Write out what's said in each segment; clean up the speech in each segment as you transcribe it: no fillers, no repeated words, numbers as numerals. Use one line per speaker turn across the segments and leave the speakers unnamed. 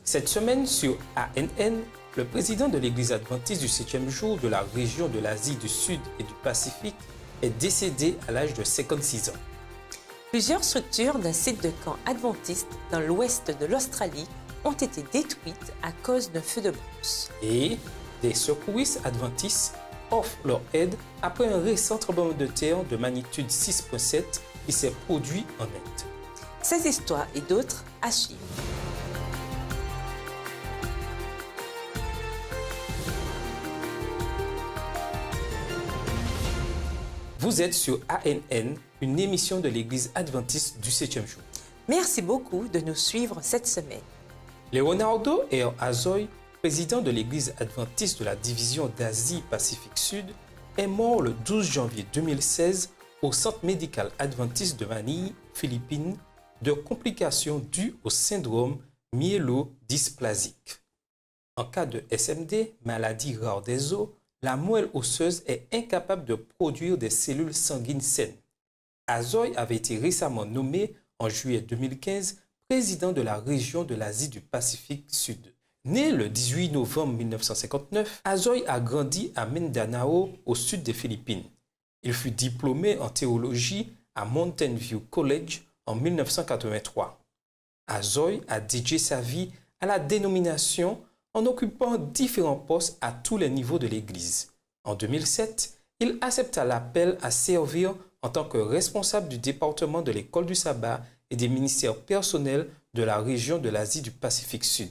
Cette semaine sur ANN, le président de l'Église adventiste du 7e jour de la région de l'Asie du Sud et du Pacifique est décédé à l'âge de 56 ans.
Plusieurs structures d'un site de camp adventiste dans l'ouest de l'Australie ont été détruites à cause d'un feu de brousse.
Et des secouristes adventistes offrent leur aide après un récent tremblement de terre de magnitude 6,7 qui s'est produit en Inde.
Ces histoires et d'autres à suivre.
Vous êtes sur ANN, une émission de l'Église adventiste du 7e jour.
Merci beaucoup de nous suivre cette semaine.
Leonardo R. Azoy, président de l'Église adventiste de la division d'Asie-Pacifique Sud, est mort le 12 janvier 2016 au Centre médical adventiste de Manille, Philippines, de complications dues au syndrome myélodysplasique. En cas de SMD, maladie rare des os, la moelle osseuse est incapable de produire des cellules sanguines saines. Azoy avait été récemment nommé en juillet 2015 président de la région de l'Asie du Pacifique Sud. Né le 18 novembre 1959, Azoy a grandi à Mindanao, au sud des Philippines. Il fut diplômé en théologie à Mountain View College en 1983. Azoy a dédié sa vie à la dénomination en occupant différents postes à tous les niveaux de l'Église. En 2007, il accepta l'appel à servir en tant que responsable du département de l'école du sabbat et des ministères personnels de la région de l'Asie du Pacifique Sud.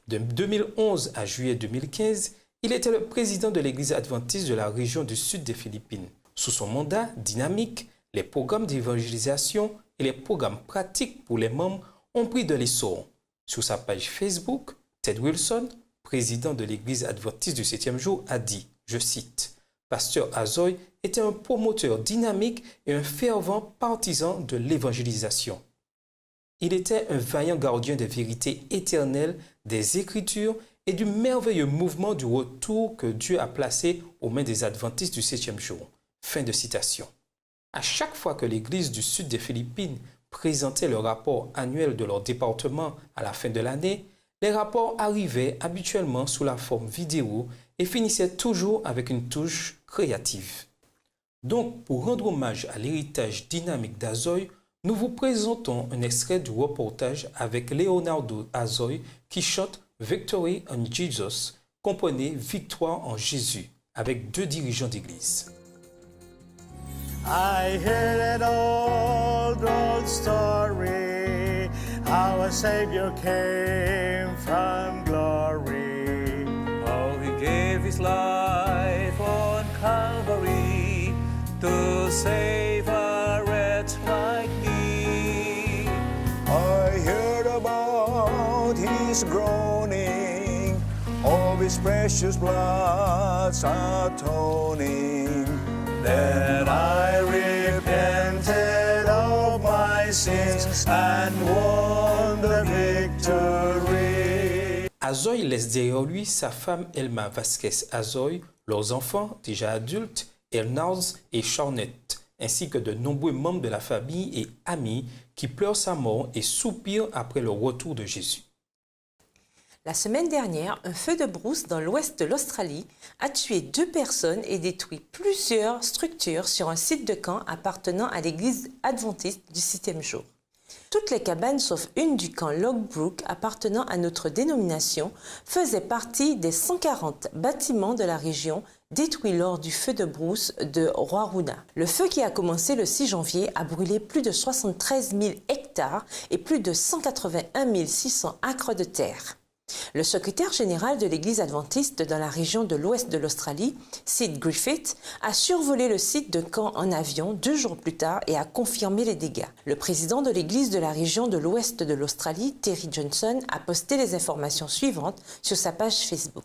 De 2011 à juillet 2015, il était le président de l'Église adventiste de la région du sud des Philippines. Sous son mandat dynamique, les programmes d'évangélisation et les programmes pratiques pour les membres ont pris de l'essor. Sur sa page Facebook, Ted Wilson, président de l'Église adventiste du 7e jour, a dit, je cite, « Pasteur Azoy était un promoteur dynamique et un fervent partisan de l'évangélisation. Il était un vaillant gardien des vérités éternelles, des Écritures et du merveilleux mouvement du retour que Dieu a placé aux mains des adventistes du 7e jour. » Fin de citation. À chaque fois que l'Église du sud des Philippines présentait le rapport annuel de leur département à la fin de l'année, les rapports arrivaient habituellement sous la forme vidéo et finissaient toujours avec une touche créative. Donc, pour rendre hommage à l'héritage dynamique d'Azoy, nous vous présentons un extrait du reportage avec Leonardo Azoy qui chante Victory on Jesus, comprenez Victoire en Jésus, avec deux dirigeants d'église.
I heard an old story, how a Savior came from glory.
How he gave his life on Calvary to save a wretch like me.
I heard about his groaning, of his precious blood's atoning. Then I repented of my sins and won the victory.
Azoy laisse derrière lui sa femme Elma Vasquez Azoy, leurs enfants, déjà adultes, Elnaz et Charnette, ainsi que de nombreux membres de la famille et amis qui pleurent sa mort et soupirent après le retour de Jésus.
La semaine dernière, un feu de brousse dans l'ouest de l'Australie a tué 2 personnes et détruit plusieurs structures sur un site de camp appartenant à l'Église adventiste du 7e jour. Toutes les cabanes sauf une du camp Logbrook appartenant à notre dénomination faisaient partie des 140 bâtiments de la région détruits lors du feu de brousse de Waruna. Le feu qui a commencé le 6 janvier a brûlé plus de 73 000 hectares et plus de 181 600 acres de terre. Le secrétaire général de l'Église adventiste dans la région de l'ouest de l'Australie, Sid Griffith, a survolé le site de camp en avion 2 jours plus tard et a confirmé les dégâts. Le président de l'Église de la région de l'ouest de l'Australie, Terry Johnson, a posté les informations suivantes sur sa page Facebook.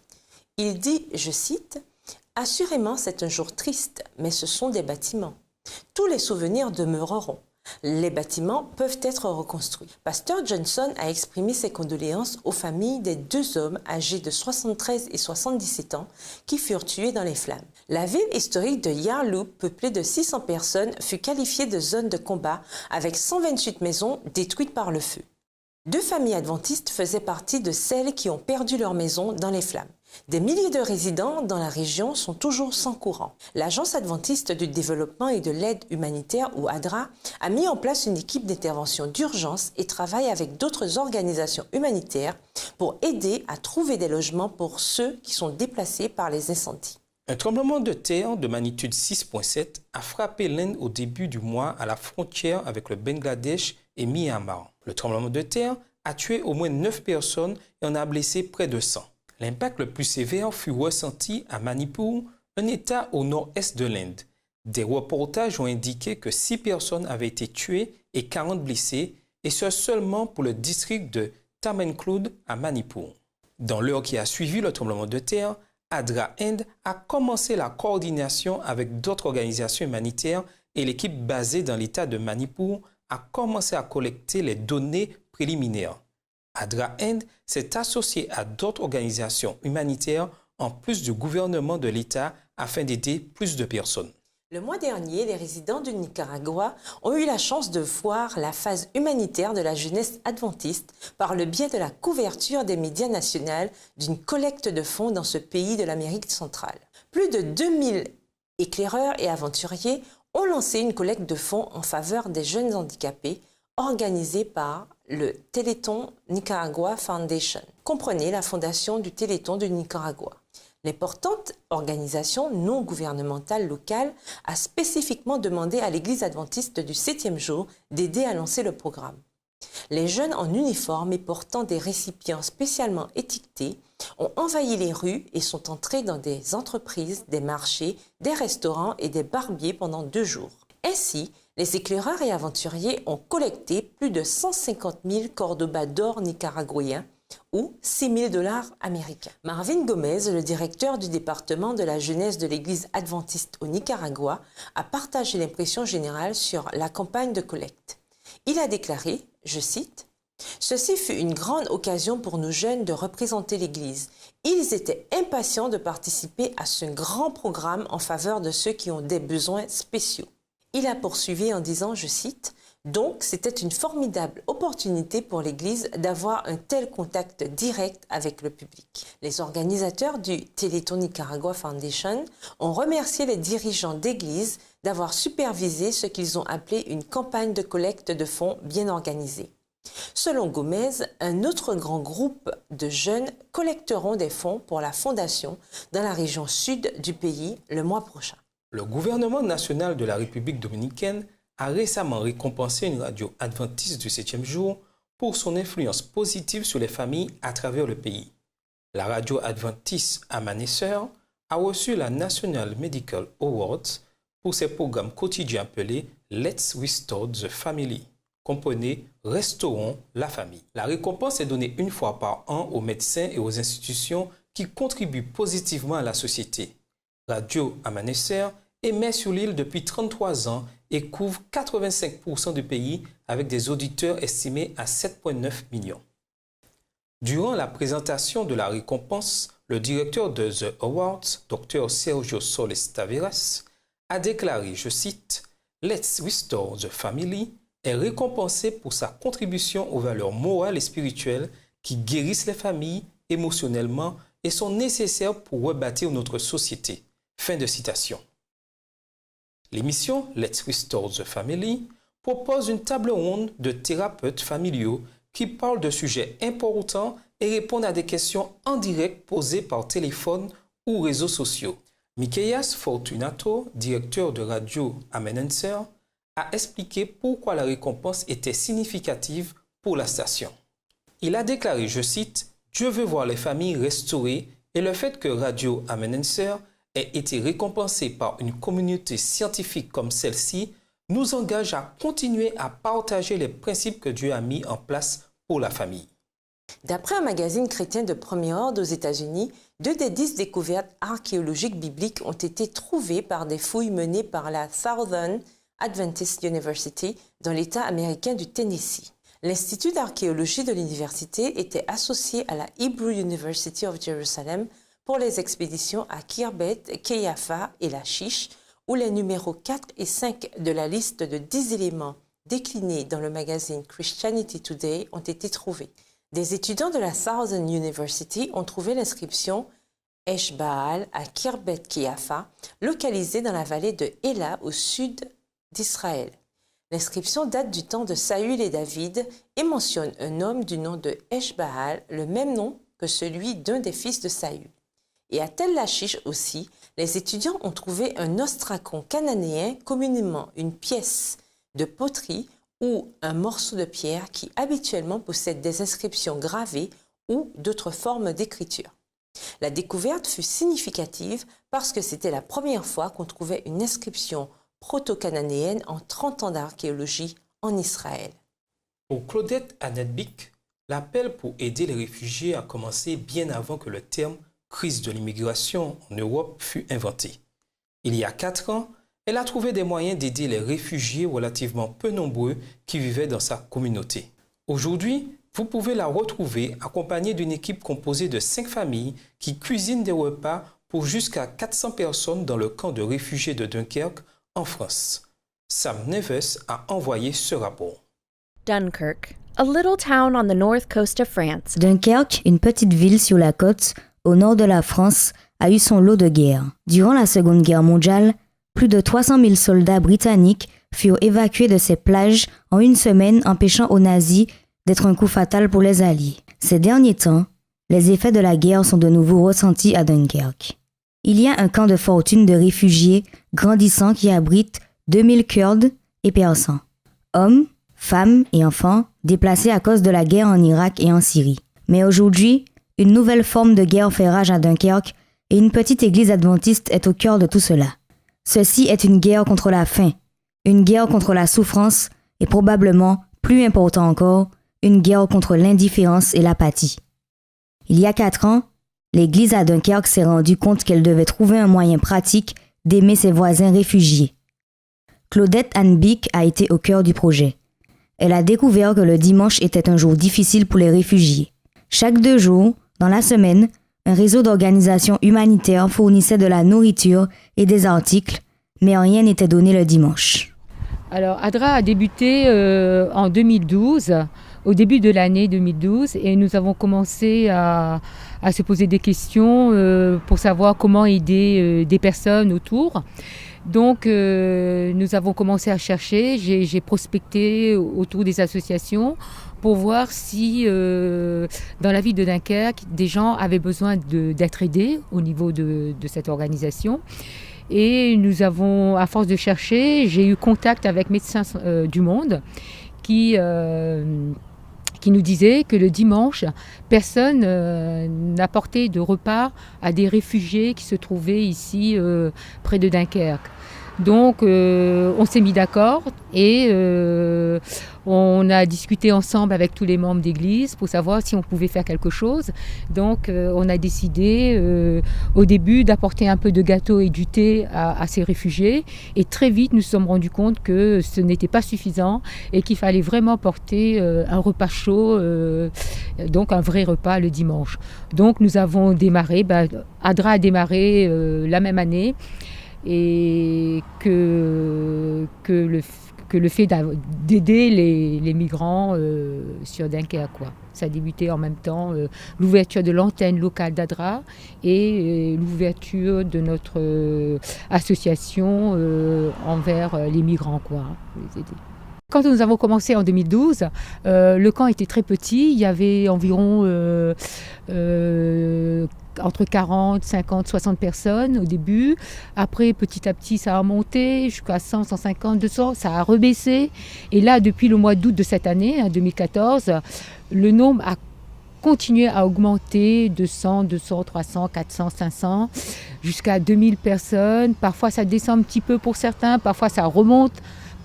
Il dit, je cite, « Assurément, c'est un jour triste, mais ce sont des bâtiments. Tous les souvenirs demeureront. Les bâtiments peuvent être reconstruits. » Pasteur Johnson a exprimé ses condoléances aux familles des 2 hommes âgés de 73 et 77 ans qui furent tués dans les flammes. La ville historique de Yarloop, peuplée de 600 personnes, fut qualifiée de zone de combat avec 128 maisons détruites par le feu. 2 familles adventistes faisaient partie de celles qui ont perdu leur maison dans les flammes. Des milliers de résidents dans la région sont toujours sans courant. L'Agence adventiste du développement et de l'aide humanitaire, ou ADRA, a mis en place une équipe d'intervention d'urgence et travaille avec d'autres organisations humanitaires pour aider à trouver des logements pour ceux qui sont déplacés par les incendies.
Un tremblement de terre de magnitude 6,7 a frappé l'Inde au début du mois à la frontière avec le Bangladesh et Myanmar. Le tremblement de terre a tué au moins 9 personnes et en a blessé près de 100. L'impact le plus sévère fut ressenti à Manipur, un État au nord-est de l'Inde. Des reportages ont indiqué que 6 personnes avaient été tuées et 40 blessées, et ce seulement pour le district de Tamenklud à Manipur. Dans l'heure qui a suivi le tremblement de terre, ADRA Inde a commencé la coordination avec d'autres organisations humanitaires et l'équipe basée dans l'État de Manipur a commencé à collecter les données préliminaires. ADRA Inde s'est associé à d'autres organisations humanitaires en plus du gouvernement de l'État afin d'aider plus de personnes.
Le mois dernier, les résidents du Nicaragua ont eu la chance de voir la phase humanitaire de la jeunesse adventiste par le biais de la couverture des médias nationaux d'une collecte de fonds dans ce pays de l'Amérique centrale. Plus de 2000 éclaireurs et aventuriers ont lancé une collecte de fonds en faveur des jeunes handicapés organisée par le Téléthon Nicaragua Foundation. Comprenez la fondation du Téléthon du Nicaragua. L'importante organisation non gouvernementale locale a spécifiquement demandé à l'Église adventiste du 7e jour d'aider à lancer le programme. Les jeunes en uniforme et portant des récipients spécialement étiquetés ont envahi les rues et sont entrés dans des entreprises, des marchés, des restaurants et des barbiers pendant 2 jours. Ainsi, les éclaireurs et aventuriers ont collecté plus de 150 000 cordobas d'or nicaraguayens ou 6 000 $ américains. Marvin Gomez, le directeur du département de la jeunesse de l'Église adventiste au Nicaragua, a partagé l'impression générale sur la campagne de collecte. Il a déclaré, je cite, « Ceci fut une grande occasion pour nos jeunes de représenter l'Église. Ils étaient impatients de participer à ce grand programme en faveur de ceux qui ont des besoins spéciaux. » Il a poursuivi en disant, je cite, « Donc, c'était une formidable opportunité pour l'Église d'avoir un tel contact direct avec le public. » Les organisateurs du Téléthon Nicaragua Foundation ont remercié les dirigeants d'Église d'avoir supervisé ce qu'ils ont appelé une campagne de collecte de fonds bien organisée. Selon Gomez, un autre grand groupe de jeunes collecteront des fonds pour la fondation dans la région sud du pays le mois prochain.
Le gouvernement national de la République dominicaine a récemment récompensé une radio adventiste du 7e jour pour son influence positive sur les familles à travers le pays. La radio adventiste Amanesseur a reçu la National Medical Awards pour ses programmes quotidiens appelés Let's Restore the Family. Comprenez Restaurons la famille. La récompense est donnée une fois par an aux médecins et aux institutions qui contribuent positivement à la société. Radio Amanesseur émet sur l'île depuis 33 ans et couvre 85% du pays avec des auditeurs estimés à 7,9 millions. Durant la présentation de la récompense, le directeur de The Awards, Dr Sergio Solis Taveras, a déclaré, je cite, « Let's Restore the Family » est récompensé pour sa contribution aux valeurs morales et spirituelles qui guérissent les familles émotionnellement et sont nécessaires pour rebâtir notre société. Fin de citation. L'émission Let's Restore the Family propose une table ronde de thérapeutes familiaux qui parlent de sujets importants et répondent à des questions en direct posées par téléphone ou réseaux sociaux. Miqueias Fortunato, directeur de Radio Amanesseur, a expliqué pourquoi la récompense était significative pour la station. Il a déclaré, je cite, « Dieu veut voir les familles restaurées et le fait que Radio Amanesseur ait été récompensée par une communauté scientifique comme celle-ci nous engage à continuer à partager les principes que Dieu a mis en place pour la famille. »
D'après un magazine chrétien de premier ordre aux États-Unis, 2 des 10 découvertes archéologiques bibliques ont été trouvées par des fouilles menées par la Southern Adventist University dans l'État américain du Tennessee. L'Institut d'archéologie de l'université était associé à la Hebrew University of Jerusalem pour les expéditions à Khirbet, Keyafa et Lachish, où les numéros 4 et 5 de la liste de 10 éléments déclinés dans le magazine Christianity Today ont été trouvés. Des étudiants de la Southern University ont trouvé l'inscription Eshbaal à Khirbet Kiafa, localisée dans la vallée de Ela au sud d'Israël. L'inscription date du temps de Saül et David et mentionne un homme du nom de Eshbaal, le même nom que celui d'un des fils de Saül. Et à Tel Lachish aussi, les étudiants ont trouvé un ostracon cananéen, communément une pièce de poterie ou un morceau de pierre qui habituellement possède des inscriptions gravées ou d'autres formes d'écriture. La découverte fut significative parce que c'était la première fois qu'on trouvait une inscription proto-cananéenne en 30 ans d'archéologie en Israël.
Pour Claudette Annette-Bick, l'appel pour aider les réfugiés a commencé bien avant que le terme « crise de l'immigration » en Europe fut inventé. Il y a 4 ans, elle a trouvé des moyens d'aider les réfugiés relativement peu nombreux qui vivaient dans sa communauté. Aujourd'hui, vous pouvez la retrouver accompagnée d'une équipe composée de 5 familles qui cuisinent des repas pour jusqu'à 400 personnes dans le camp de réfugiés de Dunkerque en France. Sam Neves a envoyé ce rapport.
Dunkirk, a little town on the north coast of France.
Dunkerque, une petite ville sur la côte, au nord de la France, a eu son lot de guerre. Durant la Seconde Guerre mondiale, plus de 300 000 soldats britanniques furent évacués de ces plages en une semaine, empêchant aux nazis d'être un coup fatal pour les Alliés. Ces derniers temps, les effets de la guerre sont de nouveau ressentis à Dunkerque. Il y a un camp de fortune de réfugiés grandissant qui abrite 2000 Kurdes et Persans, hommes, femmes et enfants déplacés à cause de la guerre en Irak et en Syrie. Mais aujourd'hui, une nouvelle forme de guerre fait rage à Dunkerque et une petite église adventiste est au cœur de tout cela. Ceci est une guerre contre la faim, une guerre contre la souffrance et probablement, plus important encore, une guerre contre l'indifférence et l'apathie. Il y a 4 ans, l'église à Dunkerque s'est rendue compte qu'elle devait trouver un moyen pratique d'aimer ses voisins réfugiés. Claudette Annette-Bick a été au cœur du projet. Elle a découvert que le dimanche était un jour difficile pour les réfugiés. Chaque 2 jours, dans la semaine, un réseau d'organisations humanitaires fournissait de la nourriture et des articles, mais rien n'était donné le dimanche.
Alors, ADRA a débuté en 2012, au début de l'année 2012, et nous avons commencé à se poser des questions pour savoir comment aider des personnes autour. Donc, nous avons commencé à chercher, j'ai prospecté autour des associations pour voir si, dans la ville de Dunkerque, des gens avaient besoin d'être aidés au niveau de cette organisation. Et nous avons, à force de chercher, j'ai eu contact avec Médecins du Monde qui nous disait que le dimanche, personne n'apportait de repas à des réfugiés qui se trouvaient ici près de Dunkerque. Donc on s'est mis d'accord et on a discuté ensemble avec tous les membres d'église pour savoir si on pouvait faire quelque chose. Donc on a décidé au début d'apporter un peu de gâteau et du thé à ces réfugiés. Et très vite nous nous sommes rendus compte que ce n'était pas suffisant et qu'il fallait vraiment porter un repas chaud, donc un vrai repas le dimanche. Donc nous avons démarré, ADRA a démarré la même année. Et que le fait d'aider les migrants sur Dunkerque, quoi. Ça a débuté en même temps l'ouverture de l'antenne locale d'ADRA et l'ouverture de notre association envers les migrants, quoi, pour les aider. Quand nous avons commencé en 2012, le camp était très petit, il y avait environ entre 40, 50, 60 personnes au début. Après, petit à petit, ça a monté jusqu'à 100, 150, 200. Ça a rebaissé. Et là, depuis le mois d'août de cette année, 2014, le nombre a continué à augmenter de 100, 200, 300, 400, 500, jusqu'à 2000 personnes. Parfois, ça descend un petit peu pour certains. Parfois, ça remonte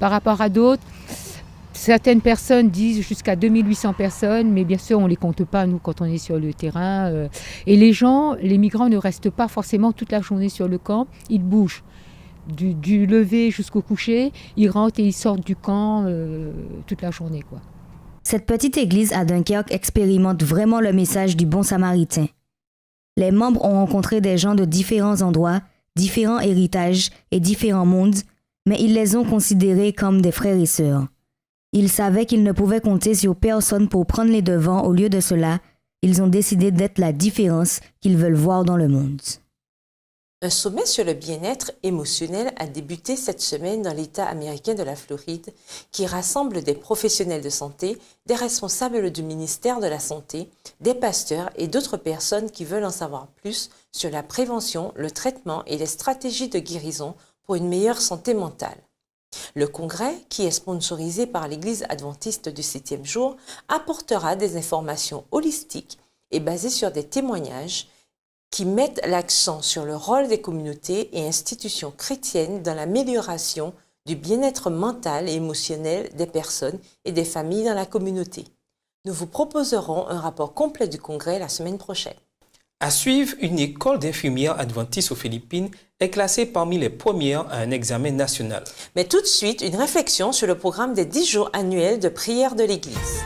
par rapport à d'autres. Certaines personnes disent jusqu'à 2800 personnes, mais bien sûr, on ne les compte pas, nous, quand on est sur le terrain. Et les migrants ne restent pas forcément toute la journée sur le camp, ils bougent. Du lever jusqu'au coucher, ils rentrent et ils sortent du camp toute la journée, quoi.
Cette petite église à Dunkerque expérimente vraiment le message du bon samaritain. Les membres ont rencontré des gens de différents endroits, différents héritages et différents mondes, mais ils les ont considérés comme des frères et sœurs. Ils savaient qu'ils ne pouvaient compter sur personne pour prendre les devants. Au lieu de cela, ils ont décidé d'être la différence qu'ils veulent voir dans le monde.
Un sommet sur le bien-être émotionnel a débuté cette semaine dans l'État américain de la Floride, qui rassemble des professionnels de santé, des responsables du ministère de la Santé, des pasteurs et d'autres personnes qui veulent en savoir plus sur la prévention, le traitement et les stratégies de guérison pour une meilleure santé mentale. Le congrès, qui est sponsorisé par l'Église adventiste du 7e jour, apportera des informations holistiques et basées sur des témoignages qui mettent l'accent sur le rôle des communautés et institutions chrétiennes dans l'amélioration du bien-être mental et émotionnel des personnes et des familles dans la communauté. Nous vous proposerons un rapport complet du congrès la semaine prochaine.
À suivre, une école d'infirmières adventistes aux Philippines est classée parmi les premières à un examen national.
Mais tout de suite, une réflexion sur le programme des 10 jours annuels de prière de l'Église.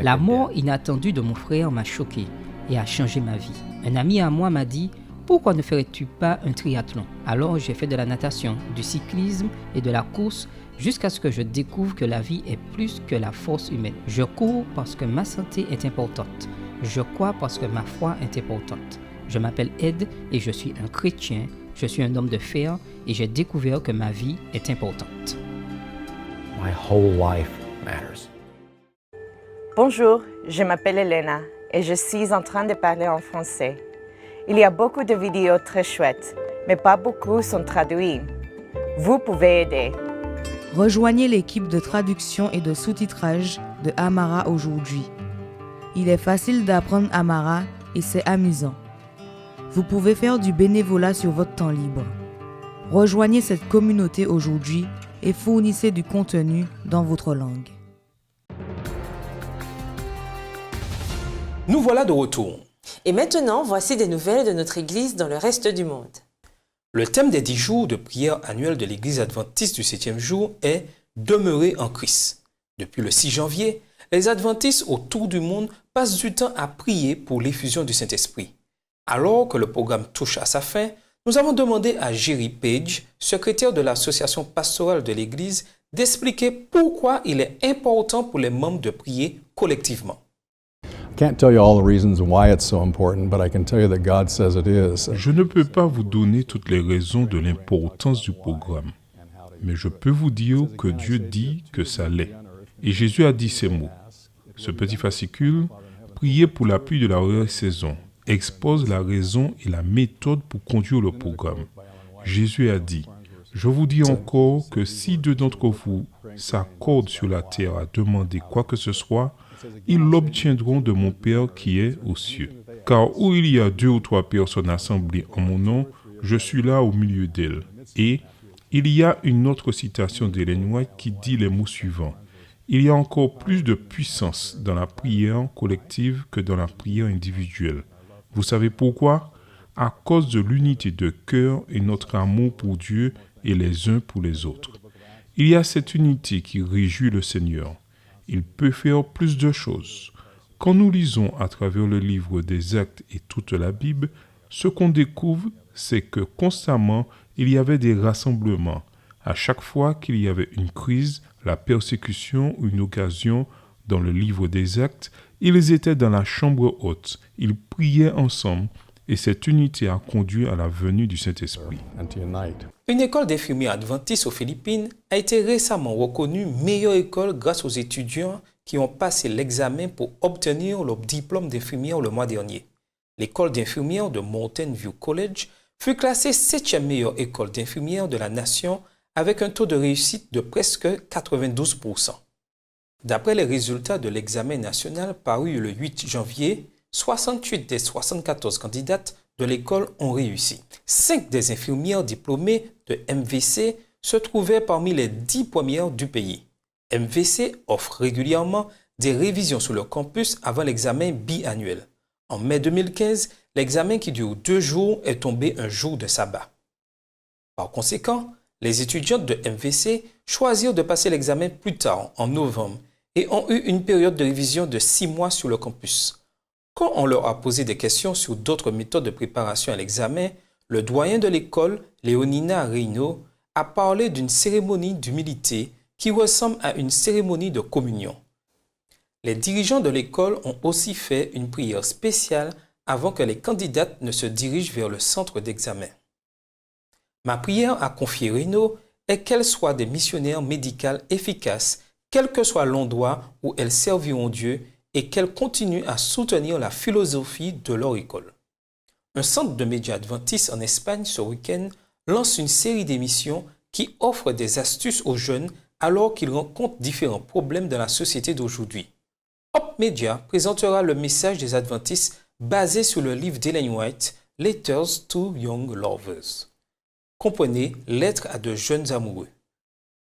La mort inattendue de mon frère m'a choqué et a changé ma vie. Un ami à moi m'a dit « Pourquoi ne ferais-tu pas un triathlon ?» Alors j'ai fait de la natation, du cyclisme et de la course jusqu'à ce que je découvre que la vie est plus que la force humaine. Je cours parce que ma santé est importante. Je crois parce que ma foi est importante. Je m'appelle Ed et je suis un chrétien. Je suis un homme de fer et j'ai découvert que ma vie est importante.
My whole life matters.
Bonjour, je m'appelle Elena et je suis en train de parler en français. Il y a beaucoup de vidéos très chouettes, mais pas beaucoup sont traduites. Vous pouvez aider.
Rejoignez l'équipe de traduction et de sous-titrage de Amara aujourd'hui. Il est facile d'apprendre Amara et c'est amusant. Vous pouvez faire du bénévolat sur votre temps libre. Rejoignez cette communauté aujourd'hui et fournissez du contenu dans votre langue.
Nous voilà de retour.
Et maintenant, voici des nouvelles de notre Église dans le reste du monde.
Le thème des 10 jours de prière annuelle de l'Église adventiste du 7e jour est « Demeurer en Christ ». Depuis le 6 janvier, les adventistes autour du monde passent du temps à prier pour l'effusion du Saint-Esprit. Alors que le programme touche à sa fin, nous avons demandé à Jerry Page, secrétaire de l'association pastorale de l'Église, d'expliquer pourquoi il est important pour les membres de prier collectivement.
Je ne peux pas vous donner toutes les raisons de l'importance du programme, mais je peux vous dire que Dieu dit que ça l'est. Et Jésus a dit ces mots. Ce petit fascicule, prier pour l'appui de la saison, expose la raison et la méthode pour conduire le programme. Jésus a dit, « Je vous dis encore que si deux d'entre vous s'accordent sur la terre à demander quoi que ce soit, ils l'obtiendront de mon Père qui est aux cieux. Car où il y a 2 ou 3 personnes assemblées en mon nom, je suis là au milieu d'elles. » Et il y a une autre citation d'Ellen White qui dit les mots suivants. Il y a encore plus de puissance dans la prière collective que dans la prière individuelle. Vous savez pourquoi? À cause de l'unité de cœur et notre amour pour Dieu et les uns pour les autres. Il y a cette unité qui réjouit le Seigneur. Il peut faire plus de choses. Quand nous lisons à travers le livre des Actes et toute la Bible, ce qu'on découvre, c'est que constamment, il y avait des rassemblements. À chaque fois qu'il y avait une crise, la persécution ou une occasion dans le livre des Actes, ils étaient dans la chambre haute. Ils priaient ensemble et cette unité a conduit à la venue du Saint-Esprit.
Une école d'infirmiers adventistes aux Philippines a été récemment reconnue meilleure école grâce aux étudiants qui ont passé l'examen pour obtenir leur diplôme d'infirmière le mois dernier. L'école d'infirmières de Mountain View College fut classée 7e meilleure école d'infirmières de la nation avec un taux de réussite de presque 92%. D'après les résultats de l'examen national paru le 8 janvier, 68 des 74 candidates de l'école ont réussi. 5 des infirmières diplômées de MVC se trouvaient parmi les 10 premières du pays. MVC offre régulièrement des révisions sur le campus avant l'examen biannuel. En mai 2015, l'examen qui dure 2 jours est tombé un jour de sabbat. Par conséquent, les étudiantes de MVC choisirent de passer l'examen plus tard, en novembre, et ont eu une période de révision de 6 mois sur le campus. Quand on leur a posé des questions sur d'autres méthodes de préparation à l'examen, le doyen de l'école, Léonina Reino, a parlé d'une cérémonie d'humilité qui ressemble à une cérémonie de communion. Les dirigeants de l'école ont aussi fait une prière spéciale avant que les candidates ne se dirigent vers le centre d'examen. Ma prière, a confié Reno, est qu'elles soient des missionnaires médicales efficaces, quel que soit l'endroit où elles serviront Dieu, et qu'elles continuent à soutenir la philosophie de leur école. Un centre de médias adventistes en Espagne ce week-end lance une série d'émissions qui offrent des astuces aux jeunes alors qu'ils rencontrent différents problèmes dans la société d'aujourd'hui. Hop Media présentera le message des adventistes basé sur le livre d'Ellen White, Letters to Young Lovers. Comprenez Lettres à de jeunes amoureux,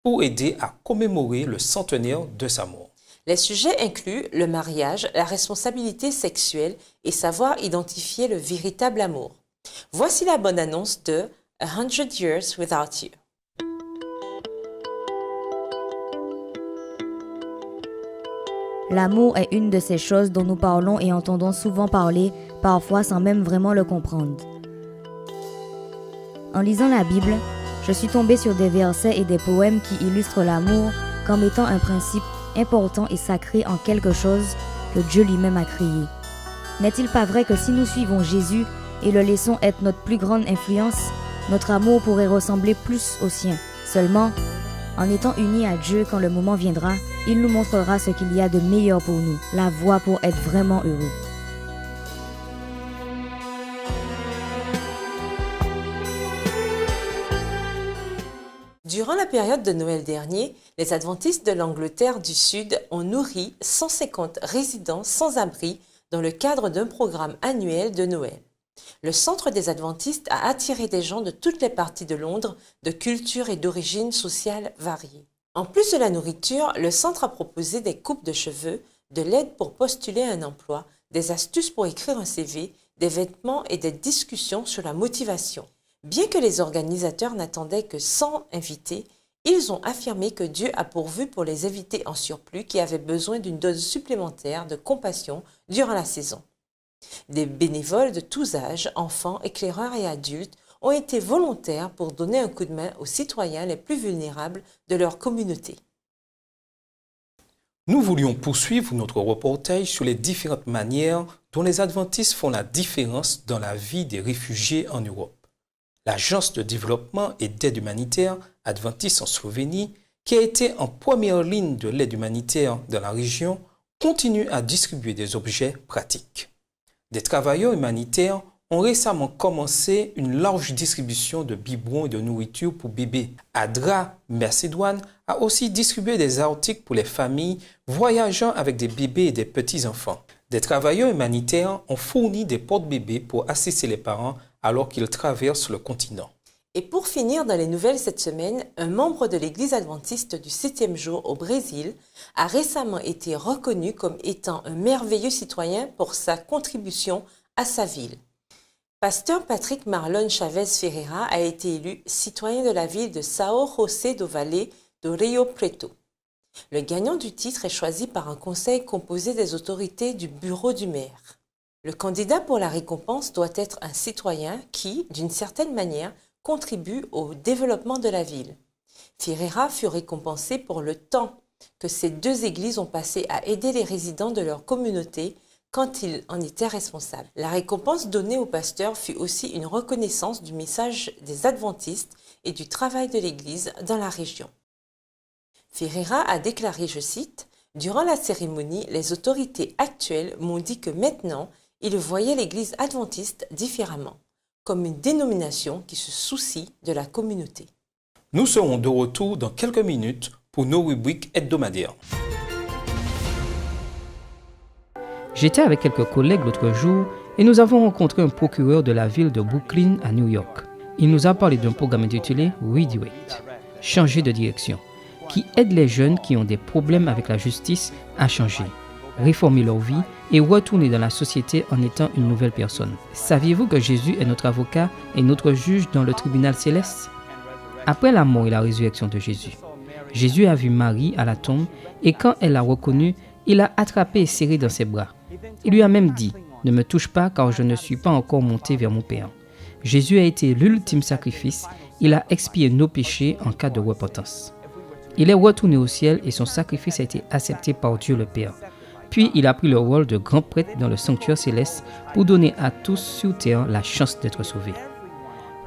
pour aider à commémorer le centenaire de sa mort.
Les sujets incluent le mariage, la responsabilité sexuelle et savoir identifier le véritable amour. Voici la bonne annonce de 100 Years Without You.
L'amour est une de ces choses dont nous parlons et entendons souvent parler, parfois sans même vraiment le comprendre. En lisant la Bible, je suis tombée sur des versets et des poèmes qui illustrent l'amour comme étant un principe important et sacré en quelque chose que Dieu lui-même a créé. N'est-il pas vrai que si nous suivons Jésus et le laissons être notre plus grande influence, notre amour pourrait ressembler plus au sien? Seulement, en étant unis à Dieu quand le moment viendra, il nous montrera ce qu'il y a de meilleur pour nous, la voie pour être vraiment heureux.
Durant la période de Noël dernier, les adventistes de l'Angleterre du Sud ont nourri 150 résidents sans abri dans le cadre d'un programme annuel de Noël. Le Centre des adventistes a attiré des gens de toutes les parties de Londres, de cultures et d'origines sociales variées. En plus de la nourriture, le centre a proposé des coupes de cheveux, de l'aide pour postuler un emploi, des astuces pour écrire un CV, des vêtements et des discussions sur la motivation. Bien que les organisateurs n'attendaient que 100 invités, ils ont affirmé que Dieu a pourvu pour les invités en surplus qui avaient besoin d'une dose supplémentaire de compassion durant la saison. Des bénévoles de tous âges, enfants, éclaireurs et adultes, ont été volontaires pour donner un coup de main aux citoyens les plus vulnérables de leur communauté.
Nous voulions poursuivre notre reportage sur les différentes manières dont les adventistes font la différence dans la vie des réfugiés en Europe. L'Agence de développement et d'aide humanitaire adventiste en Slovénie, qui a été en première ligne de l'aide humanitaire dans la région, continue à distribuer des objets pratiques. Des travailleurs humanitaires ont récemment commencé une large distribution de biberons et de nourriture pour bébés. Adra Mercedoine a aussi distribué des articles pour les familles voyageant avec des bébés et des petits-enfants. Des travailleurs humanitaires ont fourni des porte-bébés pour assister les parents alors qu'ils traversent le continent.
Et pour finir dans les nouvelles cette semaine, un membre de l'Église adventiste du 7e jour au Brésil a récemment été reconnu comme étant un merveilleux citoyen pour sa contribution à sa ville. Pasteur Patrick Marlon Chavez Ferreira a été élu citoyen de la ville de São José do Vale do Rio Preto. Le gagnant du titre est choisi par un conseil composé des autorités du bureau du maire. Le candidat pour la récompense doit être un citoyen qui, d'une certaine manière, contribue au développement de la ville. Ferreira fut récompensé pour le temps que ces deux églises ont passé à aider les résidents de leur communauté quand il en était responsable. La récompense donnée au pasteur fut aussi une reconnaissance du message des adventistes et du travail de l'Église dans la région. Ferreira a déclaré, je cite, « Durant la cérémonie, les autorités actuelles m'ont dit que maintenant, ils voyaient l'Église adventiste différemment, comme une dénomination qui se soucie de la communauté. »
Nous serons de retour dans quelques minutes pour nos rubriques hebdomadaires.
J'étais avec quelques collègues l'autre jour et nous avons rencontré un procureur de la ville de Brooklyn à New York. Il nous a parlé d'un programme intitulé Redirect, changer de direction, qui aide les jeunes qui ont des problèmes avec la justice à changer, réformer leur vie et retourner dans la société en étant une nouvelle personne. Saviez-vous que Jésus est notre avocat et notre juge dans le tribunal céleste? Après la mort et la résurrection de Jésus, Jésus a vu Marie à la tombe et quand elle l'a reconnue, il l'a attrapée et serrée dans ses bras. Il lui a même dit « Ne me touche pas car je ne suis pas encore monté vers mon Père ». Jésus a été l'ultime sacrifice Il a expié nos péchés en cas de repentance. Il est retourné au ciel et son sacrifice a été accepté par Dieu le Père. Puis il a pris le rôle de grand prêtre dans le sanctuaire céleste pour donner à tous sur terre la chance d'être sauvés.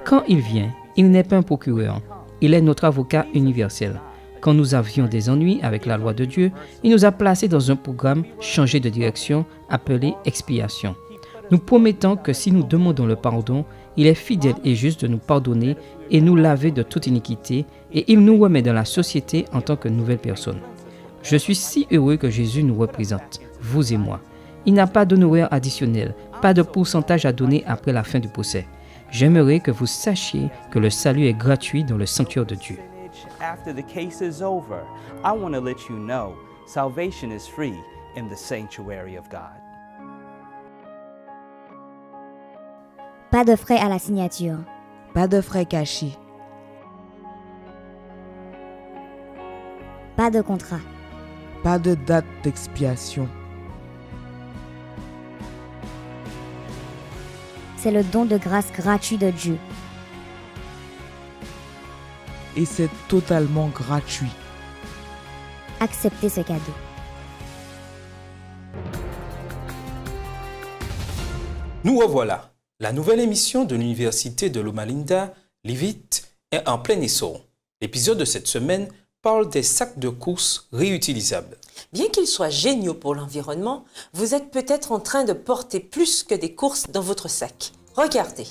Quand il vient, il n'est pas un procureur, il est notre avocat universel. Quand nous avions des ennuis avec la loi de Dieu, il nous a placés dans un programme changé de direction appelé expiation. Nous promettons que si nous demandons le pardon, il est fidèle et juste de nous pardonner et nous laver de toute iniquité, et il nous remet dans la société en tant que nouvelle personne. Je suis si heureux que Jésus nous représente, vous et moi. Il n'a pas d'honoraire additionnel, pas de pourcentage à donner après la fin du procès. J'aimerais que vous sachiez que le salut est gratuit dans le sanctuaire de Dieu.
After the case is over, I want to let you know salvation is free in the sanctuary of God.
Pas de frais à la signature.
Pas de frais cachés.
Pas de contrat.
Pas de date d'expiation.
C'est le don de grâce gratuit de Dieu.
Et c'est totalement gratuit.
Acceptez ce cadeau.
Nous revoilà. La nouvelle émission de l'Université de Loma Linda, Live It, est en plein essor. L'épisode de cette semaine parle des sacs de course réutilisables.
Bien qu'ils soient géniaux pour l'environnement, vous êtes peut-être en train de porter plus que des courses dans votre sac. Regardez.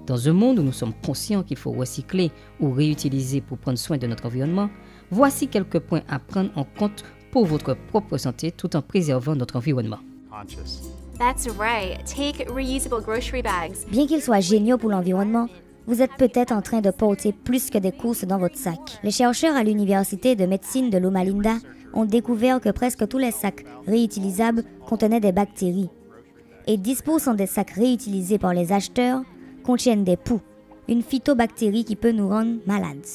Dans un monde où nous sommes conscients qu'il faut recycler ou réutiliser pour prendre soin de notre environnement, voici quelques points à prendre en compte pour votre propre santé tout en préservant notre environnement.
That's right. Take reusable grocery bags.
Bien qu'ils soient géniaux pour l'environnement, vous êtes peut-être en train de porter plus que des courses dans votre sac. Les chercheurs à l'Université de médecine de Loma Linda ont découvert que presque tous les sacs réutilisables contenaient des bactéries. Et 10% des sacs réutilisés par les acheteurs contiennent des poux, une phytobactérie qui peut nous rendre malades.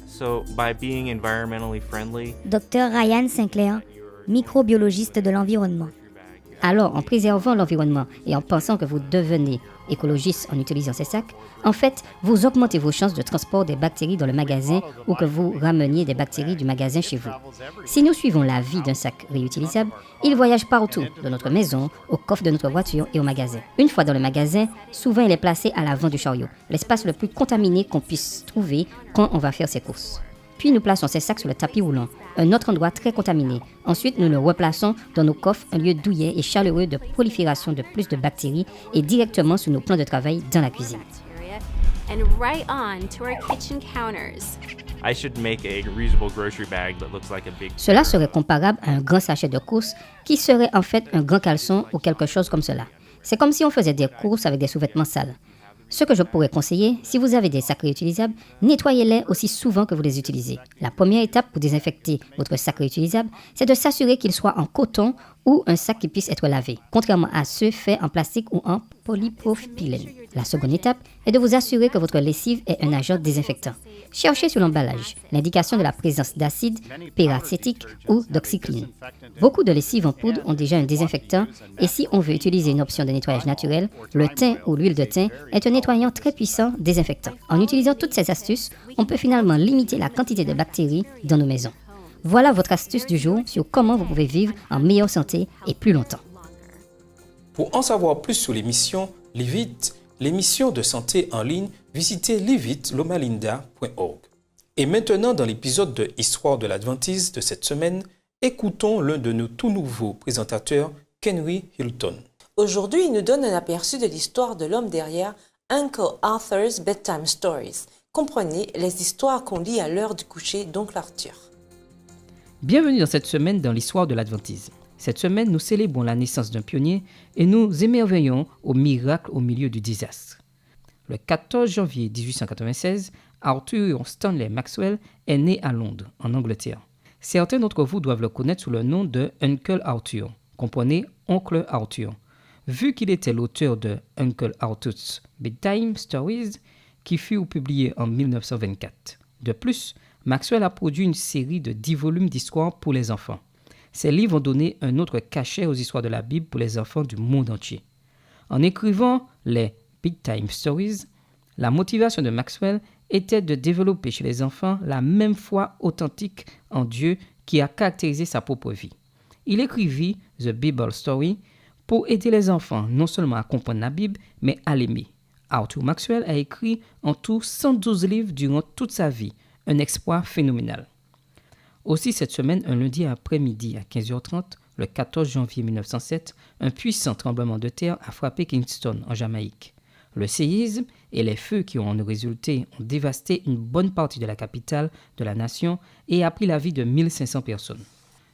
So, by being environmentally friendly,
Dr Ryan Sinclair, microbiologiste de l'environnement.
Alors, en préservant l'environnement et en pensant que vous devenez écologiste en utilisant ces sacs, en fait, vous augmentez vos chances de transport des bactéries dans le magasin ou que vous rameniez des bactéries du magasin chez vous. Si nous suivons la vie d'un sac réutilisable, il voyage partout, dans notre maison, au coffre de notre voiture et au magasin. Une fois dans le magasin, souvent il est placé à l'avant du chariot, l'espace le plus contaminé qu'on puisse trouver quand on va faire ses courses. Puis nous plaçons ces sacs sur le tapis roulant, un autre endroit très contaminé. Ensuite, nous le replaçons dans nos coffres, un lieu douillet et chaleureux de prolifération de plus de bactéries et directement sur nos plans de travail dans la cuisine.
And right on to our kitchen counters.
I should make a reusable grocery bag that looks like a big...
Cela serait comparable à un grand sachet de courses qui serait en fait un grand caleçon ou quelque chose comme cela. C'est comme si on faisait des courses avec des sous-vêtements sales. Ce que je pourrais conseiller, si vous avez des sacs réutilisables, nettoyez-les aussi souvent que vous les utilisez. La première étape pour désinfecter votre sac réutilisable, c'est de s'assurer qu'il soit en coton ou un sac qui puisse être lavé, contrairement à ceux faits en plastique ou en polypropylène. La seconde étape est de vous assurer que votre lessive est un agent désinfectant. Cherchez sur l'emballage l'indication de la présence d'acide peracétique ou d'oxycline. Beaucoup de lessives en poudre ont déjà un désinfectant et si on veut utiliser une option de nettoyage naturel, le thym ou l'huile de thym est un nettoyant très puissant désinfectant. En utilisant toutes ces astuces, on peut finalement limiter la quantité de bactéries dans nos maisons. Voilà votre astuce du jour sur comment vous pouvez vivre en meilleure santé et plus longtemps.
Pour en savoir plus sur l'émission Live It, l'émission de santé en ligne, visitez liveitlomalinda.org. Et maintenant, dans l'épisode de Histoire de l'Adventiste de cette semaine, écoutons l'un de nos tout nouveaux présentateurs, Kenry Hilton.
Aujourd'hui, il nous donne un aperçu de l'histoire de l'homme derrière Uncle Arthur's Bedtime Stories. Comprenez les histoires qu'on lit à l'heure du coucher d'Oncle Arthur.
Bienvenue dans cette semaine dans l'histoire de l'Adventisme. Cette semaine, nous célébrons la naissance d'un pionnier et nous émerveillons au miracle au milieu du désastre. Le 14 janvier 1896, Arthur Stanley Maxwell est né à Londres, en Angleterre. Certains d'entre vous doivent le connaître sous le nom de Uncle Arthur, comprenez Oncle Arthur. vu qu'il était l'auteur de Uncle Arthur's Bedtime Stories, qui furent publiés en 1924. De plus, Maxwell a produit une série de 10 volumes d'histoires pour les enfants. Ces livres ont donné un autre cachet aux histoires de la Bible pour les enfants du monde entier. En écrivant les Bedtime Stories, la motivation de Maxwell était de développer chez les enfants la même foi authentique en Dieu qui a caractérisé sa propre vie. Il écrivit The Bible Story pour aider les enfants non seulement à comprendre la Bible, mais à l'aimer. Arthur Maxwell a écrit en tout 112 livres durant toute sa vie, un exploit phénoménal. Aussi, cette semaine, un lundi après-midi à 15h30, le 14 janvier 1907, un puissant tremblement de terre a frappé Kingston, en Jamaïque. Le séisme et les feux qui en ont résulté ont dévasté une bonne partie de la capitale de la nation et a pris la vie de 1500 personnes.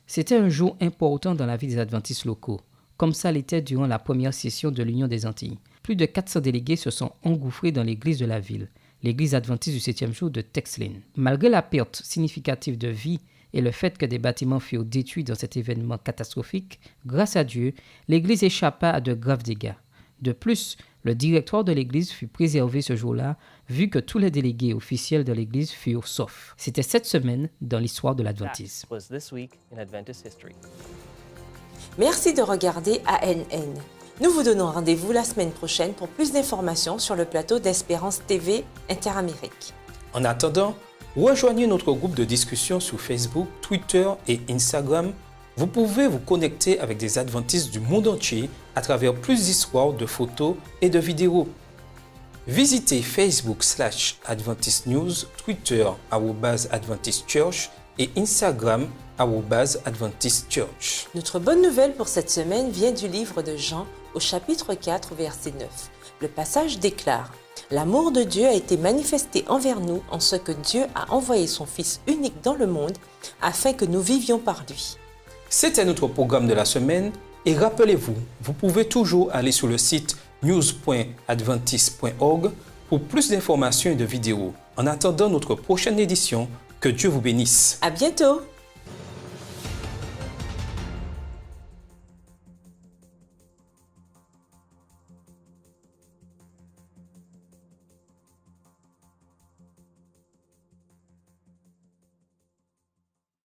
C'était un jour important dans la vie des adventistes locaux, comme ça l'était durant la première session de l'Union des Antilles. Plus de 400 délégués se sont engouffrés dans l'église de la ville, l'église adventiste du 7e jour de Tex Lane. Malgré la perte significative de vie et le fait que des bâtiments furent détruits dans cet événement catastrophique, grâce à Dieu, l'église échappa à de graves dégâts. De plus, le directoire de l'église fut préservé ce jour-là, vu que tous les délégués officiels de l'église furent saufs. C'était cette semaine dans l'histoire de l'adventisme.
Merci de regarder ANN. Nous vous donnons rendez-vous la semaine prochaine pour plus d'informations sur le plateau d'Espérance TV Interamérique.
En attendant, rejoignez notre groupe de discussion sur Facebook, Twitter et Instagram. Vous pouvez vous connecter avec des adventistes du monde entier à travers plus d'histoires, de photos et de vidéos. Visitez Facebook/Adventist News, Twitter @Adventist Church et Instagram @Adventist Church.
Notre bonne nouvelle pour cette semaine vient du livre de Jean au chapitre 4, verset 9. Le passage déclare « L'amour de Dieu a été manifesté envers nous en ce que Dieu a envoyé son Fils unique dans le monde afin que nous vivions par lui. »
C'était notre programme de la semaine et rappelez-vous, vous pouvez toujours aller sur le site news.adventist.org pour plus d'informations et de vidéos. En attendant notre prochaine édition, que Dieu vous bénisse.
À bientôt!